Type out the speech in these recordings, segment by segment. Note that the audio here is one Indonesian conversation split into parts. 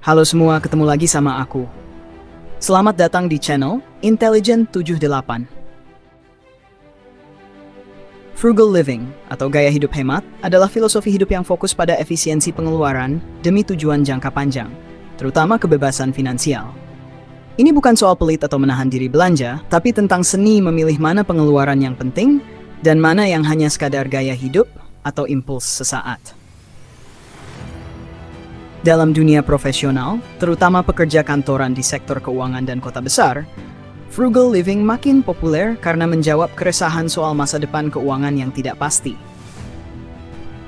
Halo semua, ketemu lagi sama aku. Selamat datang di channel Intelligent 78. Frugal living atau gaya hidup hemat adalah filosofi hidup yang fokus pada efisiensi pengeluaran demi tujuan jangka panjang, terutama kebebasan finansial. Ini bukan soal pelit atau menahan diri belanja, tapi tentang seni memilih mana pengeluaran yang penting dan mana yang hanya sekadar gaya hidup atau impuls sesaat. Dalam dunia profesional, terutama pekerja kantoran di sektor keuangan dan kota besar, frugal living makin populer karena menjawab keresahan soal masa depan keuangan yang tidak pasti.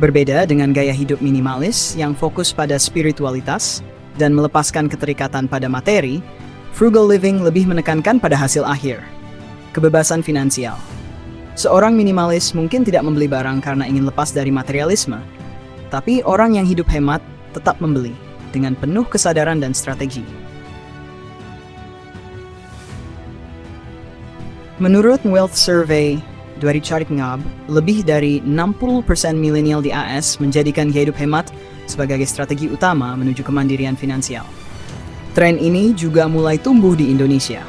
Berbeda dengan gaya hidup minimalis yang fokus pada spiritualitas dan melepaskan keterikatan pada materi, frugal living lebih menekankan pada hasil akhir, kebebasan finansial. Seorang minimalis mungkin tidak membeli barang karena ingin lepas dari materialisme, tapi orang yang hidup hemat tetap membeli dengan penuh kesadaran dan strategi. Menurut Wealth Survey dari Charlie Ngab, lebih dari 60% milenial di AS menjadikan gaya hidup hemat sebagai strategi utama menuju kemandirian finansial. Tren ini juga mulai tumbuh di Indonesia.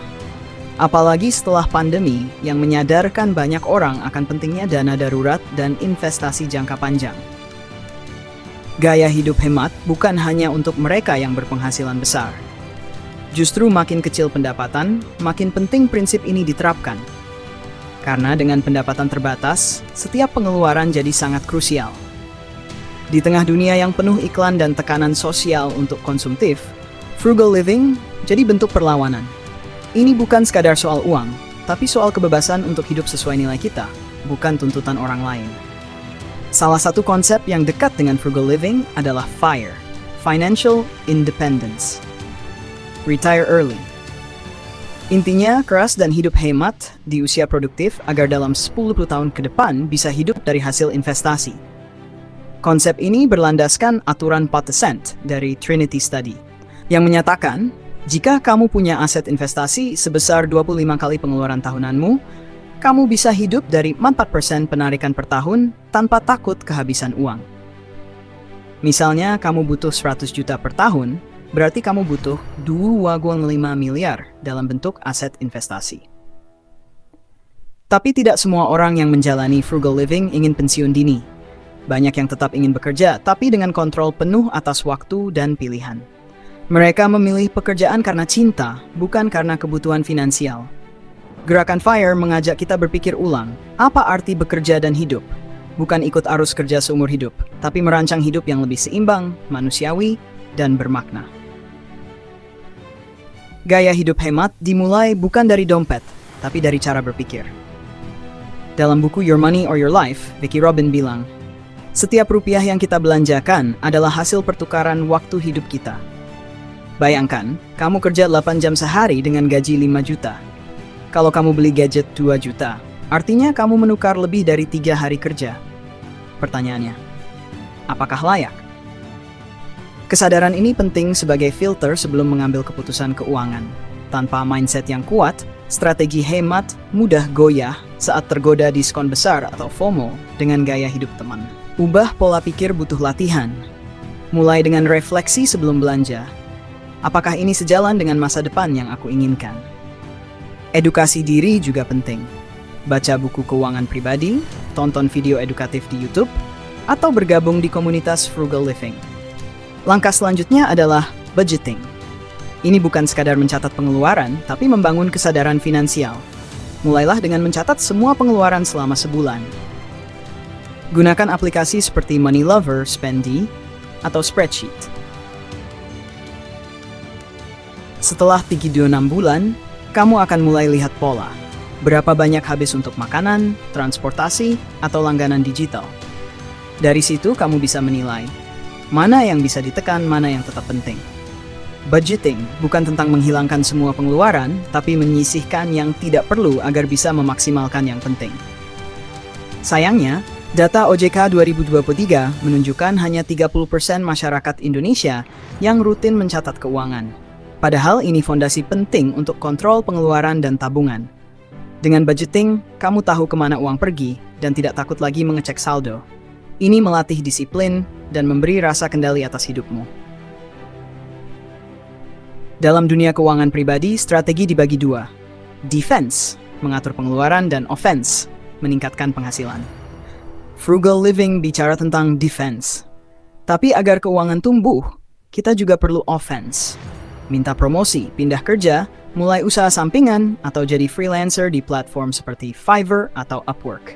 Apalagi setelah pandemi yang menyadarkan banyak orang akan pentingnya dana darurat dan investasi jangka panjang. Gaya hidup hemat bukan hanya untuk mereka yang berpenghasilan besar. Justru makin kecil pendapatan, makin penting prinsip ini diterapkan. Karena dengan pendapatan terbatas, setiap pengeluaran jadi sangat krusial. Di tengah dunia yang penuh iklan dan tekanan sosial untuk konsumtif, frugal living jadi bentuk perlawanan. Ini bukan sekadar soal uang, tapi soal kebebasan untuk hidup sesuai nilai kita, bukan tuntutan orang lain. Salah satu konsep yang dekat dengan frugal living adalah FIRE, Financial Independence. Retire early. Intinya, keras dan hidup hemat di usia produktif agar dalam 10 tahun ke depan bisa hidup dari hasil investasi. Konsep ini berlandaskan aturan 4% dari Trinity Study, yang menyatakan, jika kamu punya aset investasi sebesar 25 kali pengeluaran tahunanmu, kamu bisa hidup dari 4% penarikan per tahun tanpa takut kehabisan uang. Misalnya kamu butuh 100 juta per tahun, berarti kamu butuh 2,5 miliar dalam bentuk aset investasi. Tapi tidak semua orang yang menjalani frugal living ingin pensiun dini. Banyak yang tetap ingin bekerja, tapi dengan kontrol penuh atas waktu dan pilihan. Mereka memilih pekerjaan karena cinta, bukan karena kebutuhan finansial. Gerakan FIRE mengajak kita berpikir ulang, apa arti bekerja dan hidup? Bukan ikut arus kerja seumur hidup, tapi merancang hidup yang lebih seimbang, manusiawi, dan bermakna. Gaya hidup hemat dimulai bukan dari dompet, tapi dari cara berpikir. Dalam buku Your Money or Your Life, Vicki Robin bilang, setiap rupiah yang kita belanjakan adalah hasil pertukaran waktu hidup kita. Bayangkan, kamu kerja 8 jam sehari dengan gaji 5 juta. Kalau kamu beli gadget 2 juta, artinya kamu menukar lebih dari 3 hari kerja. Pertanyaannya, apakah layak? Kesadaran ini penting sebagai filter sebelum mengambil keputusan keuangan. Tanpa mindset yang kuat, strategi hemat mudah goyah saat tergoda diskon besar atau FOMO dengan gaya hidup teman. Ubah pola pikir butuh latihan. Mulai dengan refleksi sebelum belanja. Apakah ini sejalan dengan masa depan yang aku inginkan? Edukasi diri juga penting. Baca buku keuangan pribadi, tonton video edukatif di YouTube, atau bergabung di komunitas frugal living. Langkah selanjutnya adalah budgeting. Ini bukan sekadar mencatat pengeluaran, tapi membangun kesadaran finansial. Mulailah dengan mencatat semua pengeluaran selama sebulan. Gunakan aplikasi seperti Money Lover, Spendy, atau Spreadsheet. Setelah 3-6 bulan, kamu akan mulai lihat pola. Berapa banyak habis untuk makanan, transportasi, atau langganan digital. Dari situ kamu bisa menilai mana yang bisa ditekan, mana yang tetap penting. Budgeting bukan tentang menghilangkan semua pengeluaran, tapi menyisihkan yang tidak perlu agar bisa memaksimalkan yang penting. Sayangnya, data OJK 2023 menunjukkan hanya 30% masyarakat Indonesia yang rutin mencatat keuangan. Padahal ini fondasi penting untuk kontrol pengeluaran dan tabungan. Dengan budgeting, kamu tahu kemana uang pergi dan tidak takut lagi mengecek saldo. Ini melatih disiplin dan memberi rasa kendali atas hidupmu. Dalam dunia keuangan pribadi, strategi dibagi dua. Defense, mengatur pengeluaran, dan offense, meningkatkan penghasilan. Frugal living bicara tentang defense. Tapi agar keuangan tumbuh, kita juga perlu offense. Minta promosi, pindah kerja, mulai usaha sampingan, atau jadi freelancer di platform seperti Fiverr atau Upwork.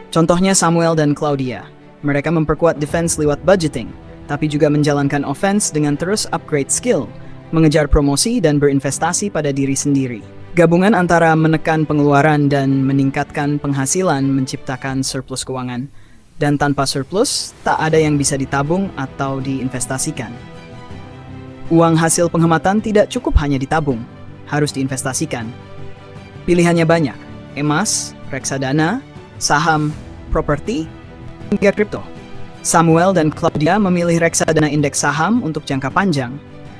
Contohnya Samuel dan Claudia. Mereka memperkuat defense lewat budgeting, tapi juga menjalankan offense dengan terus upgrade skill, mengejar promosi dan berinvestasi pada diri sendiri. Gabungan antara menekan pengeluaran dan meningkatkan penghasilan menciptakan surplus keuangan. Dan tanpa surplus, tak ada yang bisa ditabung atau diinvestasikan. Uang hasil penghematan tidak cukup hanya ditabung, harus diinvestasikan. Pilihannya banyak, emas, reksadana, saham, properti, hingga kripto. Samuel dan Claudia memilih reksadana indeks saham untuk jangka panjang,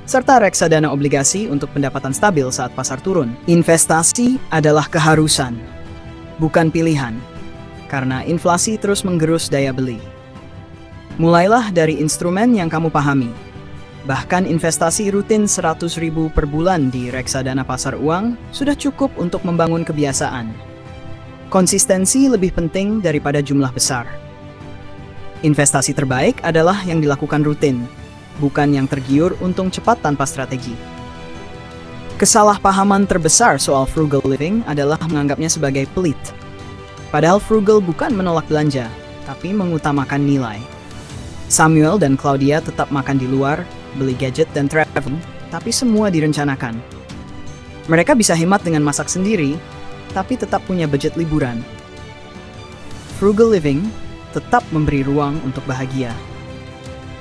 serta reksadana obligasi untuk pendapatan stabil saat pasar turun. Investasi adalah keharusan, bukan pilihan, karena inflasi terus menggerus daya beli. Mulailah dari instrumen yang kamu pahami. Bahkan investasi rutin 100.000 per bulan di reksadana pasar uang sudah cukup untuk membangun kebiasaan. Konsistensi lebih penting daripada jumlah besar. Investasi terbaik adalah yang dilakukan rutin, bukan yang tergiur untung cepat tanpa strategi. Kesalahpahaman terbesar soal frugal living adalah menganggapnya sebagai pelit. Padahal frugal bukan menolak belanja, tapi mengutamakan nilai. Samuel dan Claudia tetap makan di luar, beli gadget dan traveling, tapi semua direncanakan. Mereka bisa hemat dengan masak sendiri, tapi tetap punya budget liburan. Frugal living tetap memberi ruang untuk bahagia.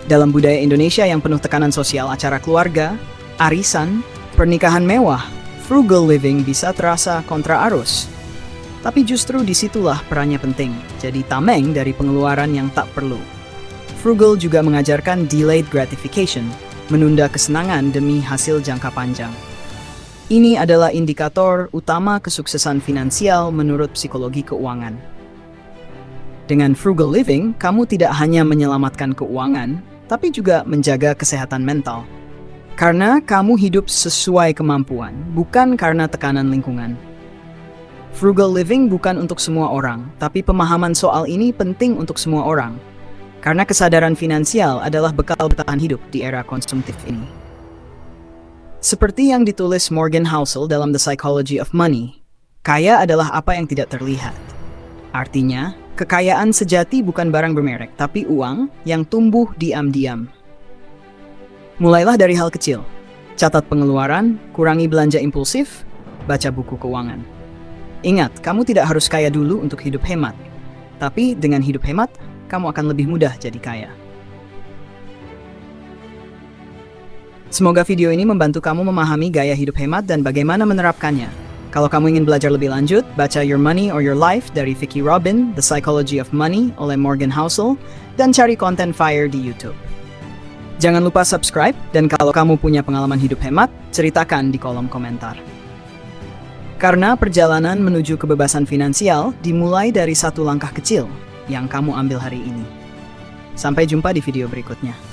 Dalam budaya Indonesia yang penuh tekanan sosial acara keluarga, arisan, pernikahan mewah, frugal living bisa terasa kontra arus. Tapi justru disitulah perannya penting, jadi tameng dari pengeluaran yang tak perlu. Frugal juga mengajarkan delayed gratification, menunda kesenangan demi hasil jangka panjang. Ini adalah indikator utama kesuksesan finansial menurut psikologi keuangan. Dengan frugal living, kamu tidak hanya menyelamatkan keuangan, tapi juga menjaga kesehatan mental. Karena kamu hidup sesuai kemampuan, bukan karena tekanan lingkungan. Frugal living bukan untuk semua orang, tapi pemahaman soal ini penting untuk semua orang. Karena kesadaran finansial adalah bekal bertahan hidup di era konsumtif ini. Seperti yang ditulis Morgan Housel dalam The Psychology of Money, kaya adalah apa yang tidak terlihat. Artinya, kekayaan sejati bukan barang bermerek, tapi uang yang tumbuh diam-diam. Mulailah dari hal kecil. Catat pengeluaran, kurangi belanja impulsif, baca buku keuangan. Ingat, kamu tidak harus kaya dulu untuk hidup hemat. Tapi dengan hidup hemat, kamu akan lebih mudah jadi kaya. Semoga video ini membantu kamu memahami gaya hidup hemat dan bagaimana menerapkannya. Kalau kamu ingin belajar lebih lanjut, baca Your Money or Your Life dari Vicki Robin, The Psychology of Money oleh Morgan Housel, dan cari konten FIRE di YouTube. Jangan lupa subscribe, dan kalau kamu punya pengalaman hidup hemat, ceritakan di kolom komentar. Karena perjalanan menuju kebebasan finansial dimulai dari satu langkah kecil yang kamu ambil hari ini. Sampai jumpa di video berikutnya.